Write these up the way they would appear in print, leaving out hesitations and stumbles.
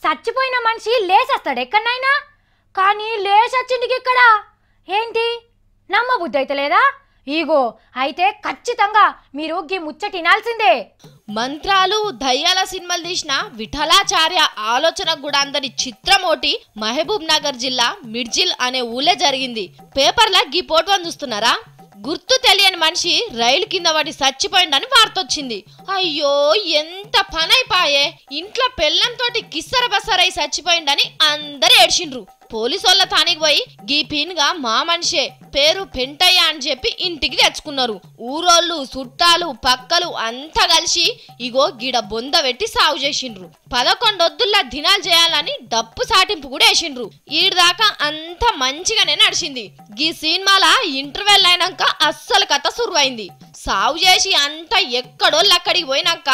చచ్చిపోయిన మనిషి లేచేస్తాడు ఎక్కడైనా, కానీ లేచొచ్చిందికి ఇక్కడ ఏంటి నమ్మబుద్ధి అయితే లేదా? ఈగో అయితే ఖచ్చితంగా మీరు గీ ముచ్చట వినాల్సిందే. మంత్రాలు దయ్యాల సినిమాలు తీసిన విఠలాచార్య ఆలోచన కూడా అందరి చిత్రమోటి మహబూబ్ నగర్ జిల్లా మిర్జిల్ అనే ఊళ్ళే జరిగింది. పేపర్ల గీ పోటు చూస్తున్నారా? గుర్తు తెలియని మనిషి రైలు కింద పడి చచ్చిపోయిందని వార్త వచ్చింది. అయ్యో ఎంత పనైపాయే, ఇంట్లో పెళ్ళంతోటి కిස්සర బసరై చచ్చిపోయిందని అందరు ఏడ్చిండ్రు. పోలీసోళ్ళ తానికి పోయి గీ పీన్గా మా మనిషే పేరు పెంటయ్య అని చెప్పి ఇంటికి తెచ్చుకున్నారు. ఊరోళ్ళు చుట్టాలు పక్కలు అంతా కలిసి ఇగో గిడ బొంద పెట్టి సాగు చేసిండ్రు. 11 వద్దుల్లా దినాలు చేయాలని డప్పు సాటింపు కూడా వేసిండ్రు. ఈడిదాకా అంత మంచిగానే నడిచింది. గీ సినిమాల ఇంటర్వెల్ అయినాక అస్సలు కథ సురువైంది. సాగు చేసి అంతా ఎక్కడోళ్ళు అక్కడికి పోయినాక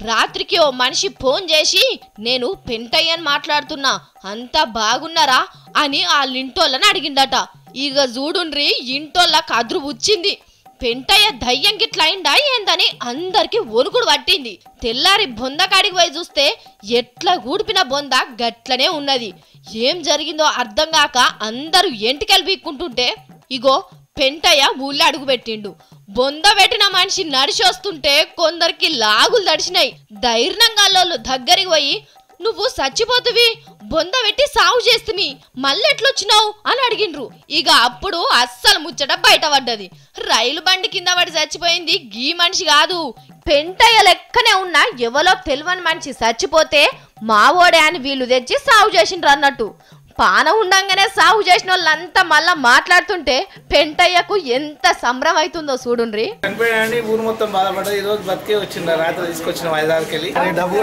రాత్రికి ఓ మనిషి ఫోన్ చేసి నేను పెంటయ్యని మాట్లాడుతున్నా, అంతా బాగున్నారా అని వాళ్ళింటోళ్ళని అడిగిండట. ఇక చూడుండ్రి ఇంటోళ్ళకి అదురు వచ్చింది. పెంటయ్య దయ్యం గిట్లా అయిందా ఏందని అందరికి ఒనుకుడు పట్టింది. తెల్లారి బొంద కాడికి పోయి చూస్తే ఎట్లా గూడిపిన బొంద గట్లనే ఉన్నది. ఏం జరిగిందో అర్థం కాక అందరూ ఎంటికెళ్ళి పీక్కుంటుంటే ఇగో పెంటయ్య ఊళ్ళో అడుగు పెట్టిండు. బొంద పెట్టిన మనిషి నడిచి వస్తుంటే కొందరికి లాగులు దడిచినాయి. ధైర్యంగాళ్ళు దగ్గరికి పోయి నువ్వు చచ్చిపోతువి, బొంద పెట్టి సాగు చేస్తుమి, మళ్ళెట్లొచ్చినావు అని అడిగిండ్రు. ఇక అప్పుడు అస్సలు ముచ్చట బయటపడ్డది. రైలు బండి కింద పడి చచ్చిపోయింది గీ మనిషి కాదు, పెంటయ్య లెక్కనే ఉన్న ఎవరో తెలియని మనిషి చచ్చిపోతే మావోడే అని వీళ్ళు తెచ్చి సాగు చేసిండ్రు అన్నట్టు. పానం ఉండంగానే సాగు చేసిన వాళ్ళంతా మళ్ళా మాట్లాడుతుంటే పెంటయ్యకు ఎంత సంబరం అవుతుందో చూడుండ్రి. చనిపోయాడని ఊరు మొత్తం బాధపడ్డది. ఈ రోజు బతికే వచ్చిండ్రు, రాత్రి తీసుకొచ్చిన 5-6 కెళ్ళి డబ్బు